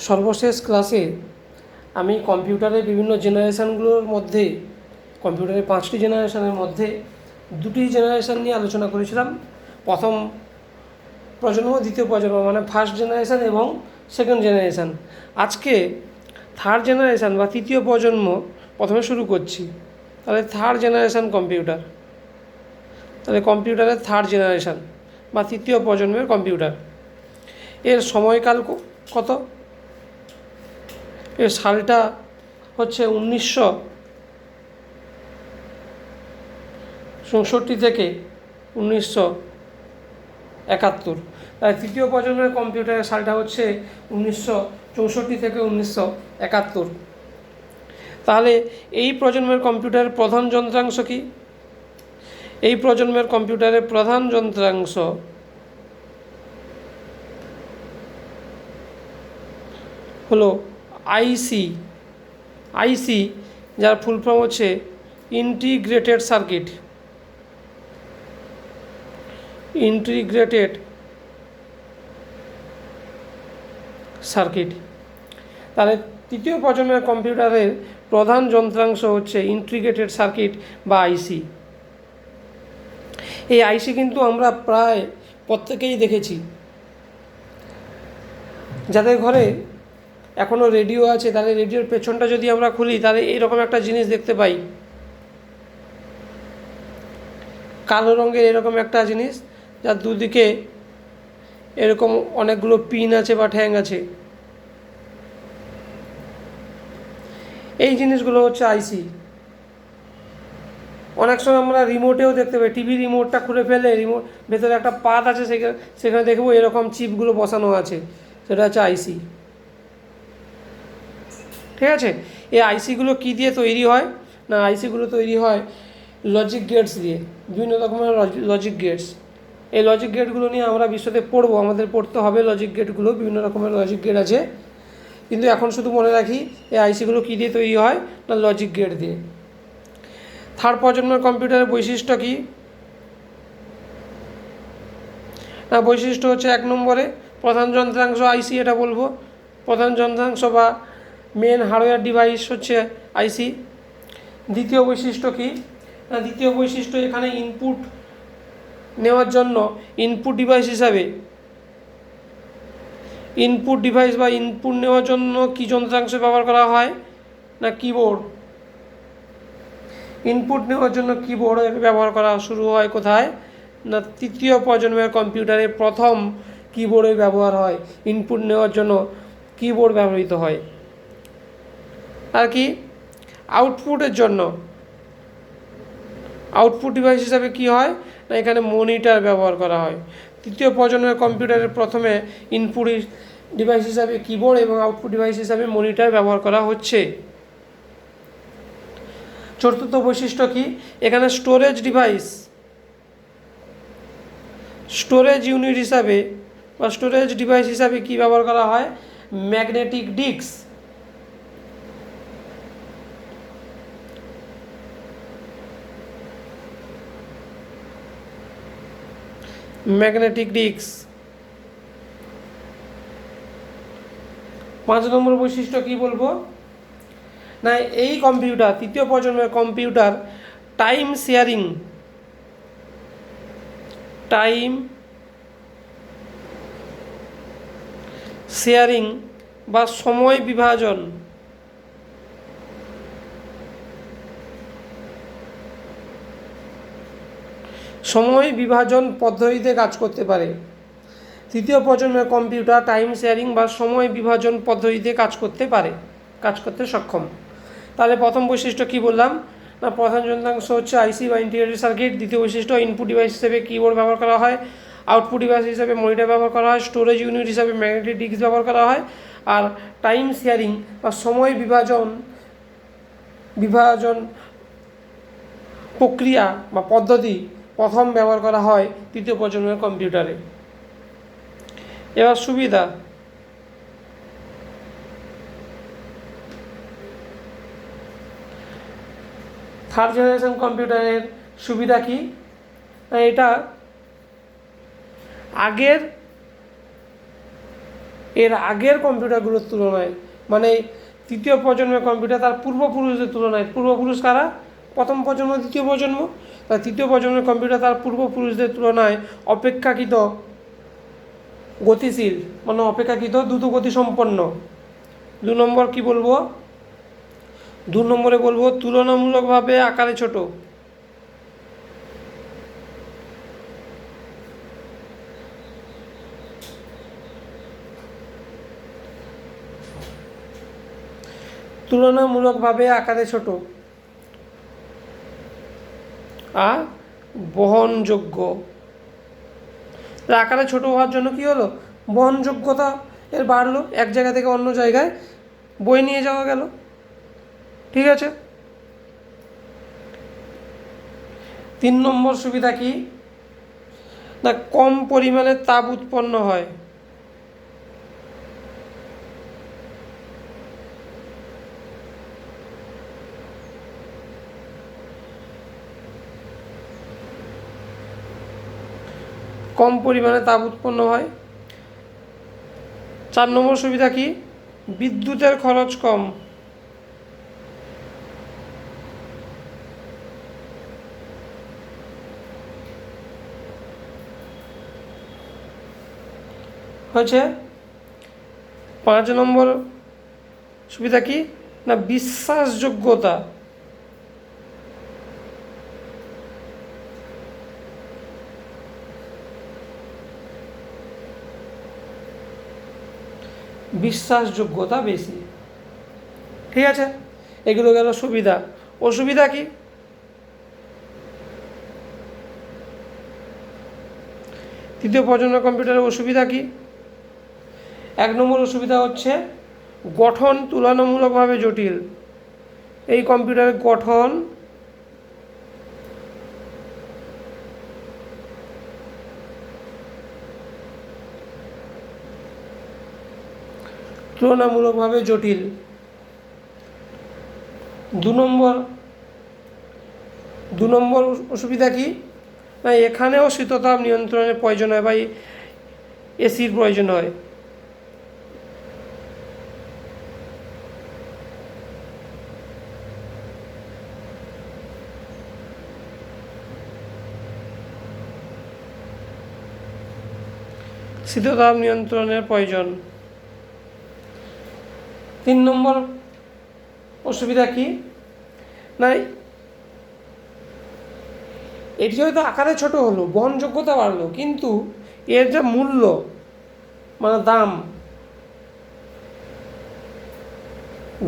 সর্বশেষ ক্লাসে আমি কম্পিউটারের বিভিন্ন জেনারেশানগুলোর মধ্যে কম্পিউটারের 5টি জেনারেশানের মধ্যে 2টি জেনারেশান নিয়ে আলোচনা করেছিলাম। প্রথম প্রজন্ম, দ্বিতীয় প্রজন্ম, মানে ফার্স্ট জেনারেশান এবং সেকেন্ড জেনারেশান। আজকে থার্ড জেনারেশান বা তৃতীয় প্রজন্ম প্রথমে শুরু করছি। তাহলে থার্ড জেনারেশান কম্পিউটার, তাহলে কম্পিউটারের থার্ড জেনারেশান বা তৃতীয় প্রজন্মের কম্পিউটার। এর সময়কাল কত? এর সালটা হচ্ছে 1964 থেকে 1971। তাই তৃতীয় প্রজন্মের কম্পিউটারের সালটা হচ্ছে 1964 থেকে 1971। তাহলে এই প্রজন্মের কম্পিউটারের প্রধান যন্ত্রাংশ কি? এই প্রজন্মের কম্পিউটারের প্রধান যন্ত্রাংশ হলো আইসি, যার ফুল ফর্ম হচ্ছে ইন্টিগ্রেটেড সার্কিট। তাহলে তৃতীয় প্রজন্মের কম্পিউটারের প্রধান যন্ত্রাংশ হচ্ছে ইন্টিগ্রেটেড সার্কিট বা আইসি। এই আইসি কিন্তু আমরা প্রায় প্রত্যেকেই দেখেছি। যাদের ঘরে এখনও রেডিও আছে, তাহলে রেডিওর পেছনটা যদি আমরা খুলি, তাহলে এইরকম একটা জিনিস দেখতে পাই, কালো রঙের এরকম একটা জিনিস, যার দুদিকে এরকম অনেকগুলো পিন আছে বা ঠ্যাং আছে। এই জিনিসগুলো হচ্ছে আইসি। অনেক সময় আমরা রিমোটেও দেখতে পাই, টিভি রিমোটটা খুলে ফেলে ভেতরে একটা পাত আছে, সেখানে দেখবো এরকম চিপগুলো বসানো আছে, সেটা হচ্ছে আইসি। ঠিক আছে, এই আইসিগুলো কী দিয়ে তৈরি হয়? না, আইসিগুলো তৈরি হয় লজিক গেটস দিয়ে, বিভিন্ন রকমের লজিক গেটস। এই লজিক গেটগুলো নিয়ে আমরা বিশদে পড়বো, আমাদের পড়তে হবে লজিক গেটগুলো, বিভিন্ন রকমের লজিক গেট আছে। কিন্তু এখন শুধু মনে রাখি এই আইসিগুলো কী দিয়ে তৈরি হয়, না লজিক গেট দিয়ে। থার্ড প্রজন্মের কম্পিউটারের বৈশিষ্ট্য কী? না, বৈশিষ্ট্য হচ্ছে 1 নম্বরে প্রধান যন্ত্রাংশ আইসি, এটা বলবো। প্রধান যন্ত্রাংশ বা মেন হার্ডওয়্যার ডিভাইস হচ্ছে আইসি। দ্বিতীয় বৈশিষ্ট্য কী? না, দ্বিতীয় বৈশিষ্ট্য এখানে ইনপুট নেওয়ার জন্য ইনপুট ডিভাইস হিসাবে ইনপুট নেওয়ার জন্য কী যন্ত্রাংশ ব্যবহার করা হয়? না, কিবোর্ড। ইনপুট নেওয়ার জন্য কিবোর্ডের ব্যবহার করা শুরু হয় কোথায়? না, তৃতীয় প্রজন্মের কম্পিউটারে প্রথম কিবোর্ডের ব্যবহার হয়, ইনপুট নেওয়ার জন্য কিবোর্ড ব্যবহৃত হয়। আর কি আউটপুটের জন্য আউটপুট ডিভাইস হিসাবে কি হয়? না, এখানে মনিটর ব্যবহার করা হয়। তৃতীয় প্রজন্মের কম্পিউটারের প্রথমে ইনপুট ডিভাইস হিসাবে কিবোর্ড এবং আউটপুট ডিভাইস হিসাবে মনিটর ব্যবহার করা হচ্ছে। চতুর্থ বৈশিষ্ট্য কি? এখানে স্টোরেজ ইউনিট হিসাবে বা স্টোরেজ ডিভাইস হিসাবে কি ব্যবহার করা হয়? Magnetic disk. Magnetic disk. 5 নম্বর বৈশিষ্ট্য কি বলবো? না, এই কম্পিউটার, তৃতীয় প্রজন্মের কম্পিউটার টাইম শেয়ারিং বা সময় বিভাজন পদ্ধতিতে কাজ করতে পারে। তৃতীয় প্রজন্মের কম্পিউটার টাইম শেয়ারিং বা সময় বিভাজন পদ্ধতিতে কাজ করতে সক্ষম। তাহলে প্রথম বৈশিষ্ট্য কি বললাম? না, প্রধান যন্ত্রাংশ হচ্ছে আইসি বা ইন্টিগ্রেটেড সার্কিট। দ্বিতীয় বৈশিষ্ট্য ইনপুট ডিভাইস হিসেবে কিবোর্ড ব্যবহার করা হয়, আউটপুট ডিভাইস হিসেবে মনিটর ব্যবহার করা হয়, স্টোরেজ ইউনিট হিসাবে ম্যাগনেটিক ডিস্ক ব্যবহার করা হয়। আর টাইম শেয়ারিং বা সময় বিভাজন প্রক্রিয়া বা পদ্ধতি প্রথম ব্যবহার করা হয় তৃতীয় প্রজন্মের কম্পিউটারে। এবার সুবিধা। থার্ড জেনারেশন কম্পিউটারের সুবিধা কি? এটা আগের এর আগের কম্পিউটারগুলোর তুলনায়, মানে তৃতীয় প্রজন্মের কম্পিউটার তার পূর্বপুরুষদের তুলনায়, পূর্বপুরুষ কারা? প্রথম প্রজন্ম, দ্বিতীয় প্রজন্ম। তার তৃতীয় প্রজন্মের কম্পিউটার তার পূর্বপুরুষদের তুলনায় অপেক্ষাকৃত গতিশীল, মানে অপেক্ষাকৃত দ্রুতগতি সম্পন্ন। 2 নম্বর কি বলবো? 2 নম্বরে বলবো তুলনামূলকভাবে আকারে ছোট। তুলনামূলকভাবে আকারে ছোট আর বহনযোগ্য। আকারে ছোট হওয়ার জন্য কি হলো? বহনযোগ্যতা এর বাড়লো, এক জায়গা থেকে অন্য জায়গায় বই নিয়ে যাওয়া গেল। ঠিক আছে। 3 নম্বর সুবিধা কি না, কম পরিমাণে তাপ উৎপন্ন হয়। কম পরিমাণে তাপ উৎপন্ন হয়। 4 নম্বর সুবিধা কি, বিদ্যুতের খরচ কম। হয়েছে। 5 নম্বর সুবিধা কি না, বিশ্বাসযোগ্যতা। বিশ্বাসযোগ্যতা বেশি। ঠিক আছে, এগুলো গেল সুবিধা। অসুবিধা কি, তৃতীয় প্রজন্মের কম্পিউটারের অসুবিধা কি? 1 নম্বর অসুবিধা হচ্ছে গঠন তুলনামূলকভাবে জটিল। এই কম্পিউটারের গঠন তুলনামূলকভাবে জটিল। 2 নম্বর অসুবিধা কি না, এখানেও শীততাপ নিয়ন্ত্রণের প্রয়োজন হয় বা এসির প্রয়োজন হয়। শীততাপ নিয়ন্ত্রণের প্রয়োজন। 3 নম্বর অসুবিধা কি না, এটি হয়তো আকারে ছোট হলো, বহনযোগ্যতা বাড়লো, কিন্তু এর যে মূল্য, মানে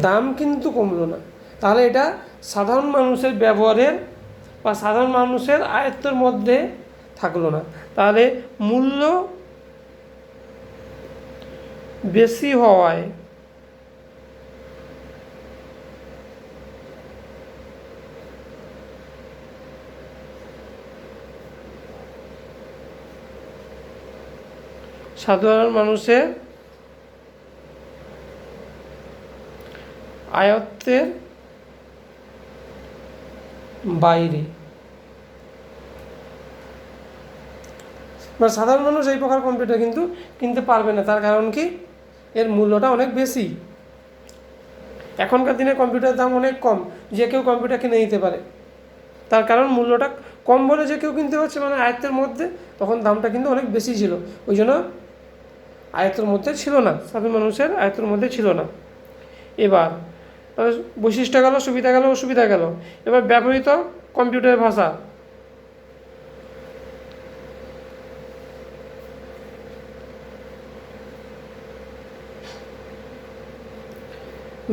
দাম কিন্তু কমলো না। তাহলে এটা সাধারণ মানুষের ব্যবহারের বা সাধারণ মানুষের আয়ত্তের মধ্যে থাকলো না। তাহলে মূল্য বেশি হওয়ায় সাধারণ মানুষের আয়ত্তের বাইরে, মানে সাধারণ মানুষ এই প্রকার কম্পিউটার কিন্তু কিনতে পারবে না। তার কারণ কি, এর মূল্যটা অনেক বেশি। এখনকার দিনে কম্পিউটারের দাম অনেক কম, যে কেউ কম্পিউটার কিনে নিতে পারে। তার কারণ মূল্যটা কম বলে যে কেউ কিনতে পারছে, মানে আয়ত্তের মধ্যে। তখন দামটা কিন্তু অনেক বেশি ছিল, ওই জন্য আয়ত্তের মধ্যে ছিল না, সাধারণ মানুষের আয়ত্তের মধ্যে ছিল না। এবার বৈশিষ্ট্য গেল, সুবিধা গেল, অসুবিধা গেল। এবার ব্যবহৃত কম্পিউটারের ভাষা।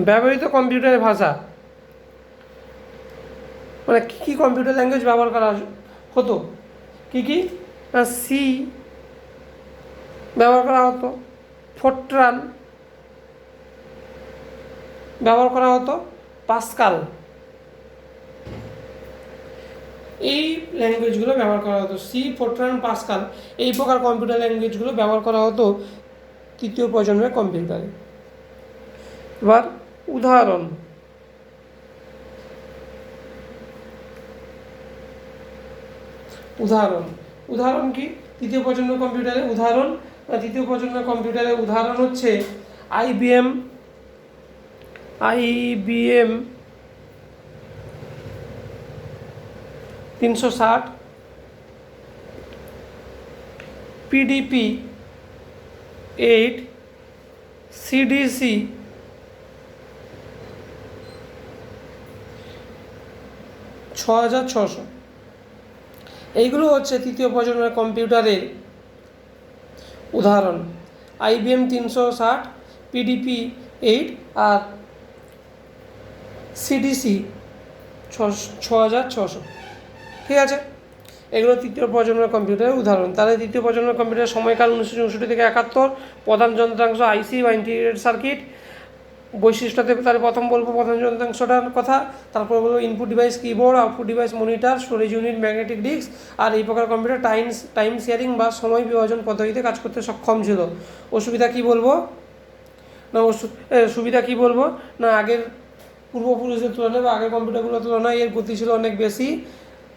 ব্যবহৃত কম্পিউটারের ভাষা মানে কী কী কম্পিউটার ল্যাঙ্গুয়েজ ব্যবহার করা হতো? কী কী না, সি ব্যবহার করা হতো, ফোরট্রান ব্যবহার করা হতো, পাস্কাল, এই ল্যাঙ্গুয়েজগুলো ব্যবহার করা হতো। সি, ফোরট্রান, পাস্কাল, এই প্রকার কম্পিউটার ল্যাঙ্গুয়েজগুলো ব্যবহার করা হতো তৃতীয় প্রজন্মের কম্পিউটারে। এবার উদাহরণ। উদাহরণ কি তৃতীয় প্রজন্মের কম্পিউটারে? উদাহরণ তৃতীয় প্রজন্মের কম্পিউটারের উদাহরণ হচ্ছে আইবিএম 360, PDP-8, CDC 6600। এইগুলো হচ্ছে তৃতীয় প্রজন্মের কম্পিউটারের উদাহরণ। IBM 360, PDP-8 আর CDC 6600। ঠিক আছে, এগুলো তৃতীয় প্রজন্মের কম্পিউটারের উদাহরণ। তাহলে তৃতীয় প্রজন্মের কম্পিউটারের সময়কাল 1964 থেকে 71। প্রধান যন্ত্রাংশ আইসি বা ইন্টিগ্রেটেড সার্কিট। বৈশিষ্ট্যতে তাহলে প্রথম বলবো প্রধান যন্ত্রাংশটার কথা, তারপর বলবো input device keyboard, output device monitor, storage unit, magnetic disk. আর এই প্রকার কম্পিউটার টাইম শেয়ারিং বা সময় বিভাজন পদ্ধতিতে কাজ করতে সক্ষম ছিল। অসুবিধা কি বলবো না, সুবিধা কি বলবো না, আগের পূর্বপুরুষের তুলনায় বা আগের কম্পিউটারগুলোর তুলনায় এর গতি ছিল অনেক বেশি।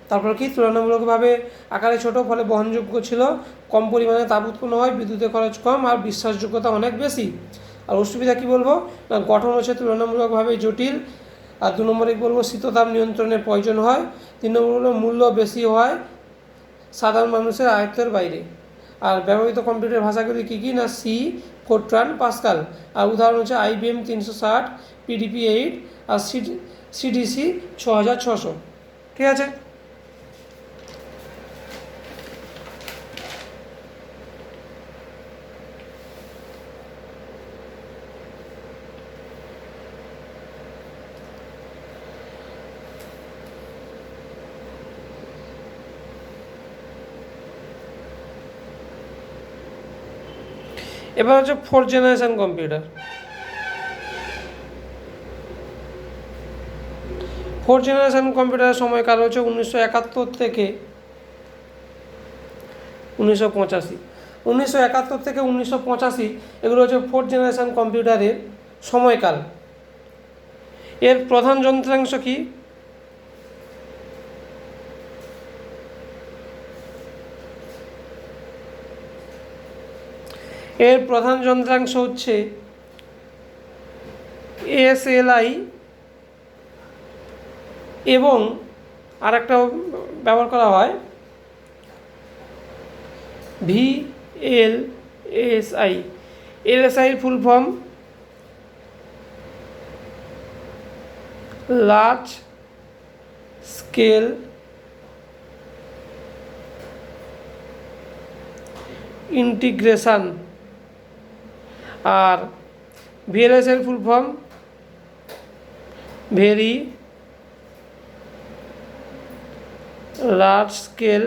তারপর কি, তুলনামূলকভাবে আকারে ছোট, ফলে বহনযোগ্য ছিল, কম পরিমাণে তাপ উৎপন্ন হয়, বিদ্যুতের খরচ কম আর বিশ্বাসযোগ্যতা অনেক বেশি। আর অসুবিধা কী বলবো না, গঠন হচ্ছে তুলনামূলকভাবে জটিল। আর 2 নম্বরে বলবো শীততাপ নিয়ন্ত্রণের প্রয়োজন হয়। 3 নম্বর হলো মূল্য বেশি হয়, সাধারণ মানুষের আয়ত্তের বাইরে। আর ব্যবহৃত কম্পিউটার ভাষাগুলি কী কী না, সি, ফোরট্রান, পাস্কাল। আর উদাহরণ হচ্ছে IBM 360, PDP-8 আর CDC 6600। ঠিক আছে। এবার হচ্ছে 4th generation computer. 4th generation কম্পিউটারের সময়কাল হচ্ছে 1971 থেকে 1985। 1971 থেকে 1985 এগুলো হচ্ছে 4th জেনারেশন কম্পিউটারের সময়কাল। এর প্রধান যন্ত্রাংশ কি, এর প্রধান যন্ত্রাংশ হচ্ছে SLI এবং আরেকটা ব্যবহার করা হয় VLSI। LSI full form large scale integration. আর VLSI full form very large scale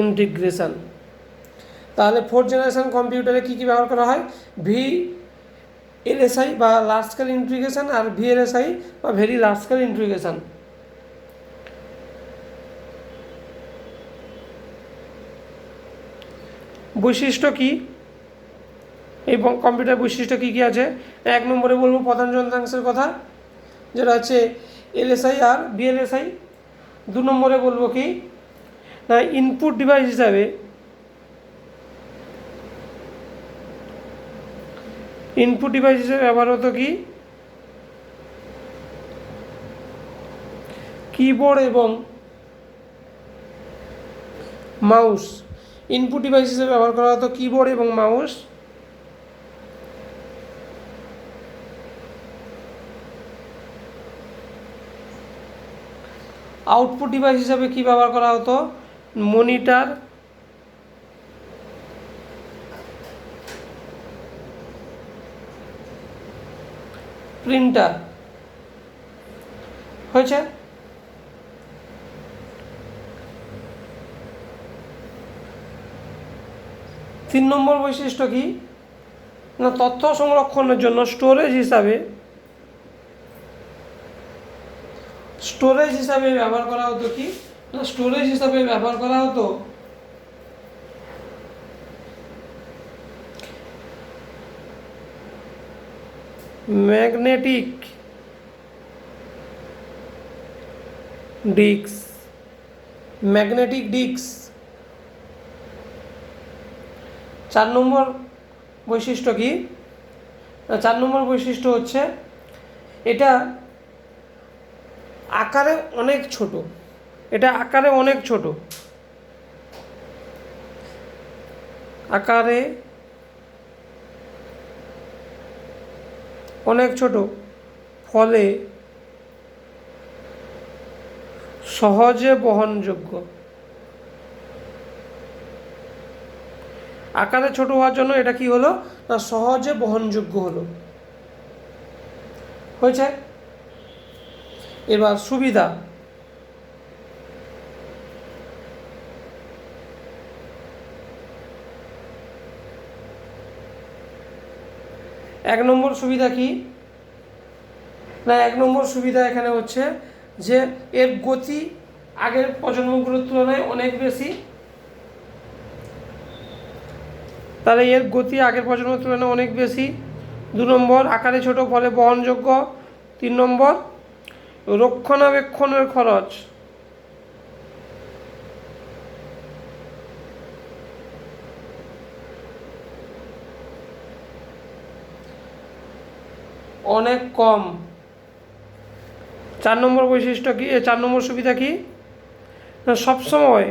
integration. তাহলে 4th জেনারেশন কম্পিউটারে কী কী ব্যবহার করা হয়, VLSI বা লার্জ স্কেল ইন্টিগ্রেশন আর VLSI বা ভেরি লার্জ স্কেল ইন্টিগ্রেশন। বৈশিষ্ট্য কি, এই কম্পিউটার বৈশিষ্ট্য কী কী আছে। 1 নম্বরে বলবো প্রধান যন্ত্রাংশের কথা, যেটা হচ্ছে LSI আর VLSI। 2 নম্বরে বলবো কি না, ইনপুট ডিভাইস হিসাবে ব্যবহার হতো কি কিবোর্ড এবং মাউস। ইনপুট ডিভাইস হিসেবে ব্যবহার করা হতো কিবোর্ড এবং মাউস। আউটপুট ডিভাইস হিসাবে কি ব্যবহার করা হতো, মনিটর, প্রিন্টার। হয়েছে। 3 নম্বর বৈশিষ্ট্য কি না, তথ্য সংরক্ষণের জন্য স্টোরেজ হিসাবে ব্যবহার করা হতো কি না, স্টোরেজ হিসাবে ব্যবহার করা হতো ম্যাগনেটিক ডিস্ক, ম্যাগনেটিক ডিস্ক। 4 নম্বর বৈশিষ্ট্য কি? 4 নম্বর বৈশিষ্ট্য হচ্ছে এটা আকারে অনেক ছোট। এটা আকারে অনেক ছোট, আকারে অনেক ছোট, ফলে সহজে বহনযোগ্য। আকারে ছোট হওয়ার জন্য এটা কি হলো না, সহজে বহনযোগ্য হলো। হয়েছে। এবার সুবিধা। 1 নম্বর সুবিধা কি না, 1 নম্বর সুবিধা এখানে হচ্ছে যে এর গতি আগের প্রজন্মগুলোর তুলনায় অনেক বেশি। তাহলে এর গতি আগের প্রজন্মের তুলনায় অনেক বেশি। 2 নম্বর আকারে ছোট, ফলে বহনযোগ্য। 3 নম্বর রক্ষণাবেক্ষণের খরচ অনেক কম। 4 নম্বর বৈশিষ্ট্য কি, 4 নম্বর সুবিধা কি না, সবসময়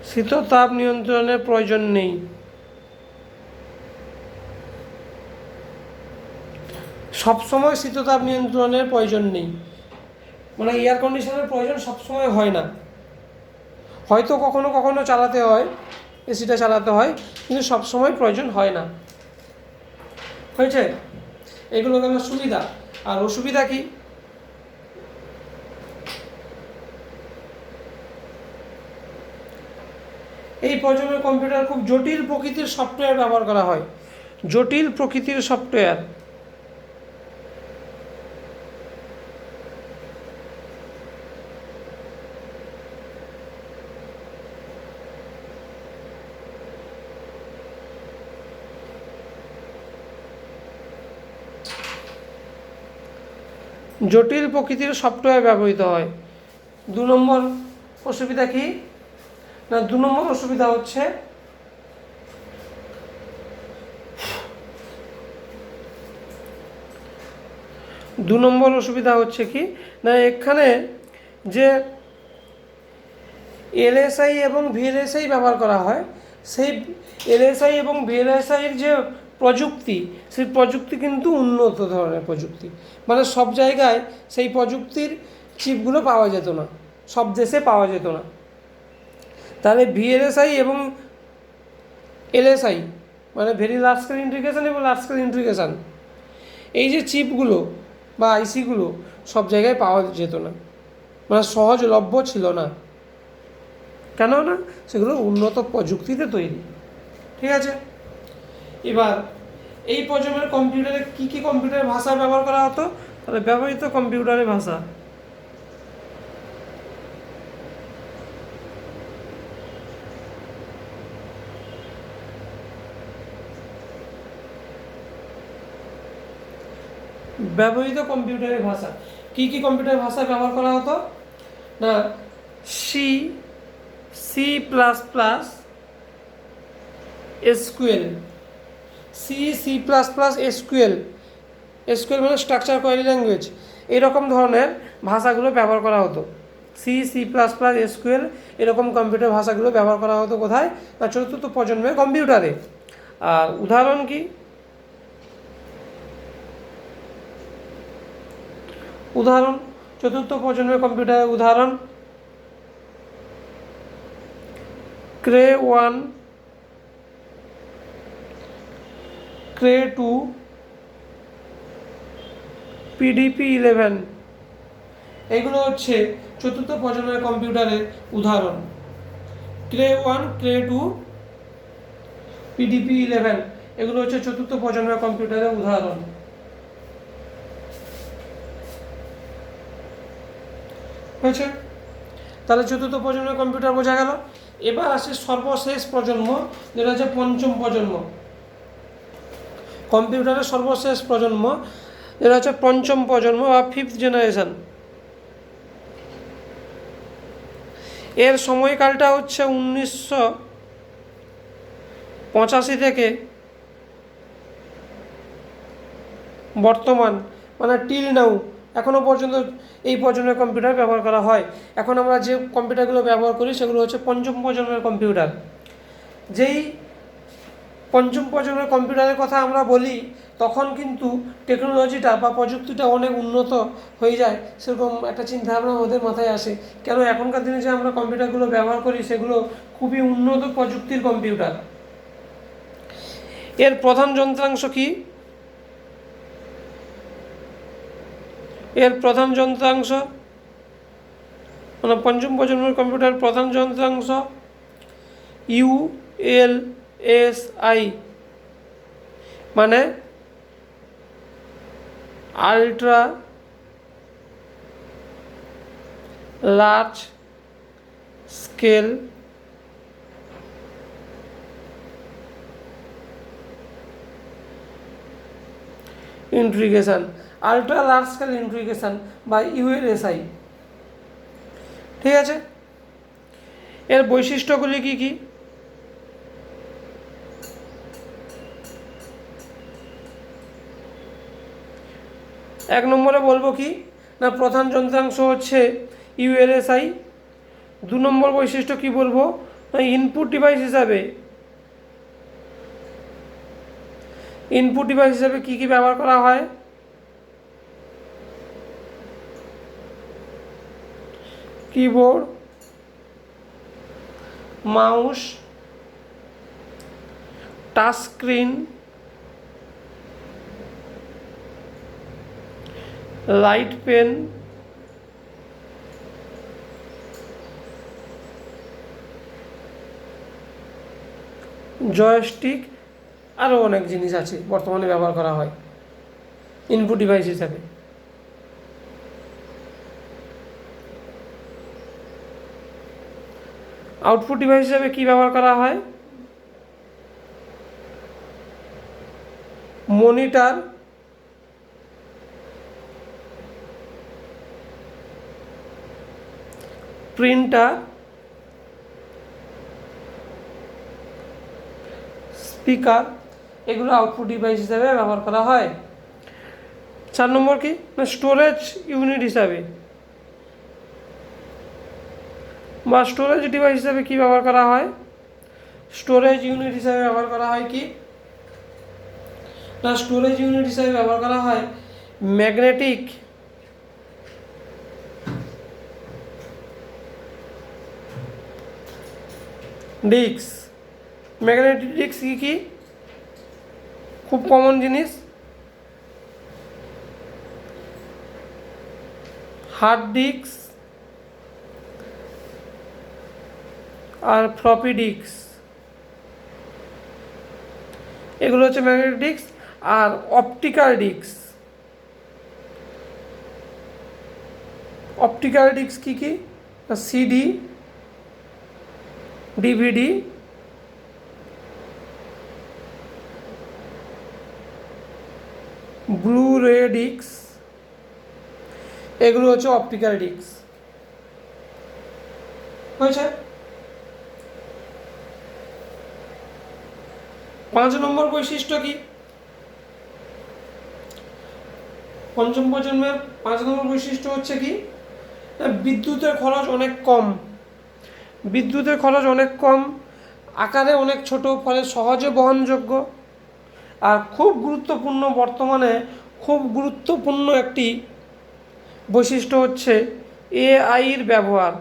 শীততাপ নিয়ন্ত্রণের প্রয়োজন নেই। সবসময় শীততাপ নিয়ন্ত্রণের প্রয়োজন নেই, মানে এয়ার কন্ডিশনের প্রয়োজন সবসময় হয় না। হয়তো কখনো কখনো চালাতে হয়, এসিটা চালাতে হয়, কিন্তু সবসময় প্রয়োজন হয় না। হয়েছে। এগুলো গেল সুবিধা। আর অসুবিধা কি? এই প্রজন্মের কম্পিউটার খুব জটিল প্রকৃতির সফটওয়্যার ব্যবহার করা হয়। জটিল প্রকৃতির সফটওয়্যার। জটিল প্রকৃতির সফটওয়্যার ব্যবহৃত হয়। 2 নম্বর অসুবিধা কি না, 2 নম্বর অসুবিধা হচ্ছে কি না, এখানে যে এলএসআই এবং ভিএলএসআই ব্যবহার করা হয়, সেই এলএসআই এবং ভিএলএসআইয়ের যে প্রযুক্তি, সেই প্রযুক্তি কিন্তু উন্নত ধরনের প্রযুক্তি। মানে সব জায়গায় সেই প্রযুক্তির চিপগুলো পাওয়া যেত না, সব দেশে পাওয়া যেত না। তাহলে ভিএলএসআই এবং এলএসআই মানে ভেরি লার্জ স্কেল ইন্টিগ্রেশন এবং লার্জ স্কেল ইন্টিগ্রেশন, এই যে চিপগুলো বা আইসিগুলো সব জায়গায় পাওয়া যেত না, মানে সহজলভ্য ছিল না। কেন না, সেগুলো উন্নত প্রযুক্তিতে তৈরি। ঠিক আছে। এবার এই প্রজন্মের কম্পিউটারে কী কী কম্পিউটারের ভাষা ব্যবহার করা হতো? তাহলে ব্যবহৃত কম্পিউটারের ভাষা, ব্যবহৃত কম্পিউটারের ভাষা কী কী কম্পিউটারের ভাষা ব্যবহার করা হতো না, C, C plus plus, SQL. C, C plus plus, SQL. SQL মানে স্ট্রাকচার কোয়েরি ল্যাঙ্গুয়েজ। এরকম ধরনের ভাষাগুলো ব্যবহার করা হতো। C, C plus plus, SQL এরকম কম্পিউটার ভাষাগুলো ব্যবহার করা হতো কোথায় না, চতুর্থ প্রজন্মের কম্পিউটারে। আর উদাহরণ কি? উদাহরণ চতুর্থ প্রজন্মের কম্পিউটারের উদাহরণ ক্রে 1, ক্রে 2, পিডিপি 11। এগুলো হচ্ছে চতুর্থ প্রজন্মের কম্পিউটারের উদাহরণ। ক্রে 1, ক্রে 2, পিডিপি 11 এগুলো হচ্ছে চতুর্থ প্রজন্মের কম্পিউটারের উদাহরণ। হয়েছে। তাহলে চতুর্থ প্রজন্মের কম্পিউটার বোঝা গেল। এবার আসে সর্বশেষ প্রজন্ম, যেটা হচ্ছে পঞ্চম প্রজন্ম। কম্পিউটারের সর্বশেষ প্রজন্ম যেটা হচ্ছে পঞ্চম প্রজন্ম বা ফিফথ জেনারেশন। এর সময়কালটা হচ্ছে 1985 থেকে বর্তমান, মানে টিল নাও এখনও পর্যন্ত এই প্রজন্মের কম্পিউটার ব্যবহার করা হয়। এখন আমরা যে কম্পিউটারগুলো ব্যবহার করি সেগুলো হচ্ছে পঞ্চম প্রজন্মের কম্পিউটার। যেই পঞ্চম প্রজন্মের কম্পিউটারের কথা আমরা বলি, তখন কিন্তু টেকনোলজিটা বা প্রযুক্তিটা অনেক উন্নত হয়ে যায়, সেরকম একটা চিন্তাভাবনা আমাদের মাথায় আসে। কেন এখনকার দিনে যে আমরা কম্পিউটারগুলো ব্যবহার করি সেগুলো খুবই উন্নত প্রযুক্তির কম্পিউটার। এর প্রধান যন্ত্রাংশ কি? এর প্রধান যন্ত্রাংশ মানে পঞ্চম প্রজন্মের কম্পিউটার প্রধান যন্ত্রাংশ ULSI, মানে ultra large scale integration, ultra large scale integration বা ULSI। ঠিক আছে, এর বৈশিষ্ট্যগুলি কি কি? এক নম্বরে বলবো কি না, প্রধান যন্ত্রাংশ হচ্ছে ULSI। দু নম্বর বৈশিষ্ট্য কি বলবো না, ইনপুট ডিভাইস হিসাবে কি কি ব্যবহার করা হয়? Keyboard, mouse, touch screen, light pen, joystick, আরও অনেক জিনিস আছে বর্তমানে ব্যবহার করা হয় ইনপুট ডিভাইস হিসাবে। আউটপুট ডিভাইস হিসাবে কি ব্যবহার করা হয়? মনিটর, প্রিন্টার, স্পিকার, এগুলো আউটপুট ডিভাইস হিসাবে ব্যবহার করা হয়। 4 নম্বর কি না, স্টোরেজ ইউনিট হিসাবে বা স্টোরেজ ডিভাইস হিসাবে কি ব্যবহার করা হয়? স্টোরেজ ইউনিট হিসাবে ব্যবহার করা হয় কি না, স্টোরেজ ইউনিট হিসাবে ব্যবহার করা হয় ম্যাগনেটিক ডিস্ক। ম্যাগনেটিক ডিস্ক কি কি? খুব কমন জিনিস, হার্ড ডিস্ক আর ফ্লপি ডিস্ক, এগুলো হচ্ছে magnetic disk. R optical disk কি কি? সিডি, ডিভিডি, ব্লু-রে ডিস্ক, এগুলো হচ্ছে অপটিক্যাল ডিস্ক। হয়েছে। 5 নম্বর বৈশিষ্ট্য কি? পঞ্চম প্রজন্মের 5 নম্বর বৈশিষ্ট্য হচ্ছে কি, বিদ্যুতের খরচ অনেক কম, আকারে অনেক ছোট, ফলে সহজে বহনযোগ্য। আর খুব গুরুত্বপূর্ণ, বর্তমানে খুব গুরুত্বপূর্ণ একটি বৈশিষ্ট্য হচ্ছে AI-র ব্যবহার।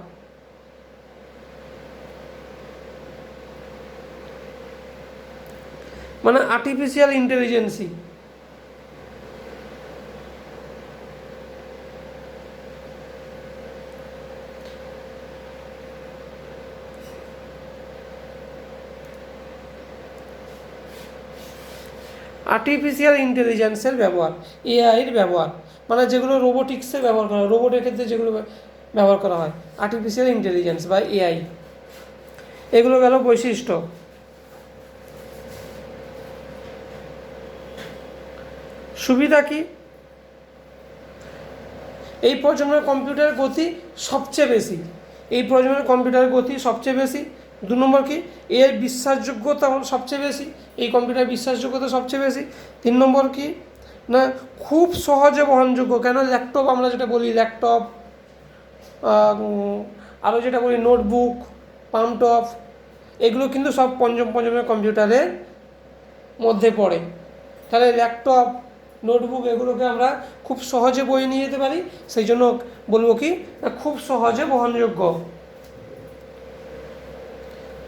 মানে আর্টিফিশিয়াল ইন্টেলিজেন্সি। আর্টিফিশিয়াল ইন্টেলিজেন্সের ব্যবহার, AI-র ব্যবহার, মানে যেগুলো রোবোটিক্সে ব্যবহার করা, রোবটের ক্ষেত্রে যেগুলো ব্যবহার করা হয়, আর্টিফিশিয়াল ইন্টেলিজেন্স বা এআই। এগুলো গেল বৈশিষ্ট্য। সুবিধা কি? এই প্রজন্মের কম্পিউটারের গতি সবচেয়ে বেশি, এই প্রজন্মের কম্পিউটারের গতি সবচেয়ে বেশি। 2 নম্বর কি? এর বিশ্বাসযোগ্যতা সবচেয়ে বেশি, এই কম্পিউটারের বিশ্বাসযোগ্যতা সবচেয়ে বেশি। 3 নম্বর কি না খুব সহজে বহনযোগ্য। কেন? ল্যাপটপ, আমরা যেটা বলি ল্যাপটপ, আরও যেটা বলি নোটবুক, পামটপ, এগুলো কিন্তু সব পঞ্চম প্রজন্মের কম্পিউটারের মধ্যে পড়ে। তাহলে ল্যাপটপ, নোটবুক এগুলোকে আমরা খুব সহজে বয়ে নিয়ে যেতে পারি, সেই জন্য বলবো কি খুব সহজে বহনযোগ্য।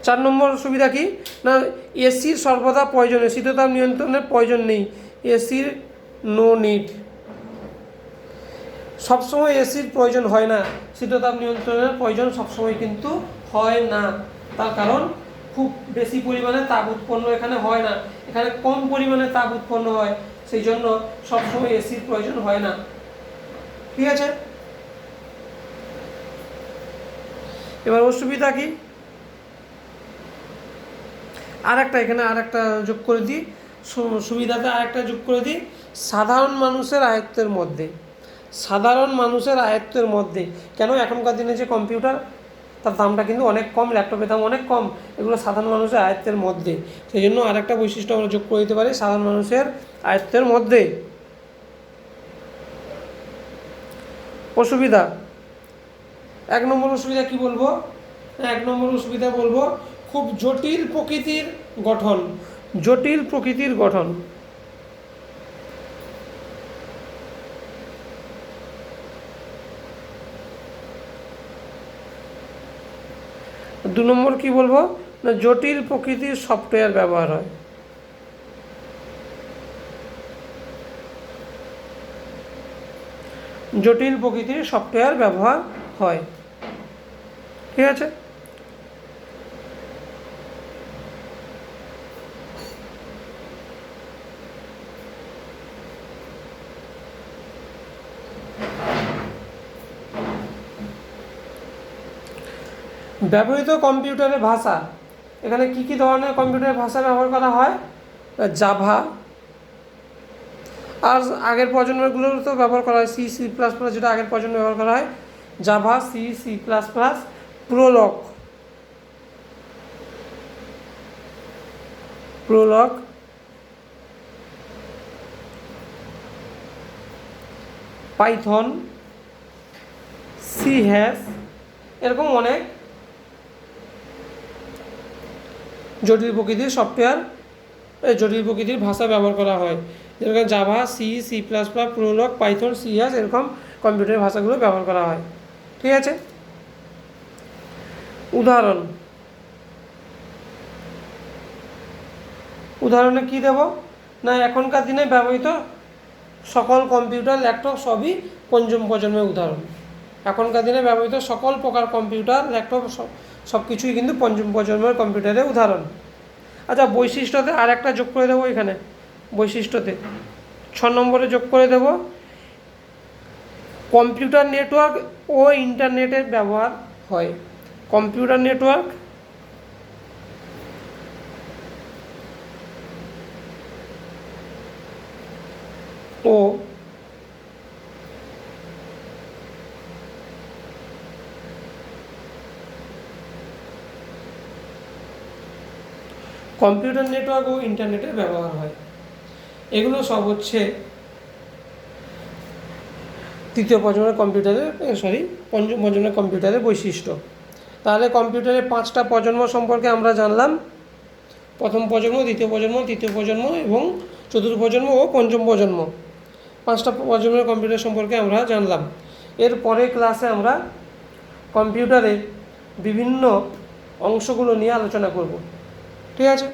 4 নম্বর সুবিধা কি না এসির সর্বদা প্রয়োজন, শীততাপ নিয়ন্ত্রণের প্রয়োজন নেই, এসির নো নিড। সবসময় এসির প্রয়োজন হয় না, শীততাপ নিয়ন্ত্রণের প্রয়োজন সবসময় কিন্তু হয় না। তার কারণ খুব বেশি পরিমাণে তাপ উৎপন্ন এখানে হয় না, এখানে কম পরিমাণে তাপ উৎপন্ন হয়, সেই জন্য সবসময় এসির প্রয়োজন হয় না। ঠিক আছে, এবার অসুবিধা কি? এখানে আরেকটা যোগ করে দিই, সুবিধাতে আরেকটা যোগ করে দিই, সাধারণ মানুষের আয়ত্তের মধ্যে। সাধারণ মানুষের আয়ত্তের মধ্যে কেন? এখনকার দিনে যে কম্পিউটার তার দামটা কিন্তু অনেক কম, ল্যাপটপের দাম অনেক কম, এগুলো সাধারণ মানুষের আয়ত্তের মধ্যে, সেই জন্য আরেকটা বৈশিষ্ট্য আমরা যোগ করে দিতে পারি, সাধারণ মানুষের আয়ত্তের মধ্যে। অসুবিধা, 1 নম্বর অসুবিধা কি বলবো? 1 নম্বর অসুবিধা বলবো খুব জটিল প্রকৃতির গঠন, জটিল প্রকৃতির গঠন। 2 নম্বর কি বলবো না জটিল প্রকৃতির সফটওয়্যার ব্যবহার হয়। জটিল প্রকৃতির সফটওয়্যার ব্যবহার হয়। ঠিক আছে, ব্যবহৃত কম্পিউটারের ভাষা, এখানে কি কি ধরনের কম্পিউটারের ভাষা ব্যবহার করা হয়? জাভা, আর আগের প্রজন্মগুলো তো ব্যবহার করা হয় সি প্লাস প্লাস, যেটা আগের প্রজন্মে ব্যবহার করা হয় Java, C plus plus, Prolog, Python, C hash, এরকম অনেক জটিল প্রকৃতির সফটওয়্যার, জটিল প্রকৃতির ভাষা ব্যবহার করা হয়, যেরকম Java, C plus plus, Prolog, Python, C hash, এরকম কম্পিউটারের ভাষাগুলো ব্যবহার করা হয়। ঠিক আছে, উদাহরণে কি দেব না এখনকার দিনে ব্যবহৃত সকল কম্পিউটার, ল্যাপটপ সবই পঞ্চম প্রজন্মের উদাহরণ। এখনকার দিনে ব্যবহৃত সকল প্রকার কম্পিউটার, ল্যাপটপ সব কিছুই কিন্তু পঞ্চম প্রজন্মের কম্পিউটারের উদাহরণ। আচ্ছা, বৈশিষ্ট্যতে আর একটা যোগ করে দেবো, এখানে বৈশিষ্ট্যতে 6 নম্বরে যোগ করে দেব, কম্পিউটার নেটওয়ার্ক ও ইন্টারনেটের ব্যবহার হয়। কম্পিউটার নেটওয়ার্ক ও কম্পিউটার নেটওয়ার্ক ও ইন্টারনেটের ব্যবহার হয়। এগুলো সব হচ্ছে তৃতীয় প্রজন্মের কম্পিউটারের পঞ্চম প্রজন্মের কম্পিউটারের বৈশিষ্ট্য। তাহলে কম্পিউটারের 5টা প্রজন্ম সম্পর্কে আমরা জানলাম, প্রথম প্রজন্ম, দ্বিতীয় প্রজন্ম, তৃতীয় প্রজন্ম এবং চতুর্থ প্রজন্ম ও পঞ্চম প্রজন্ম, 5টা প্রজন্মের কম্পিউটার সম্পর্কে আমরা জানলাম। এর পরের ক্লাসে আমরা কম্পিউটারের বিভিন্ন অংশগুলো নিয়ে আলোচনা করব। ঠিক আছে।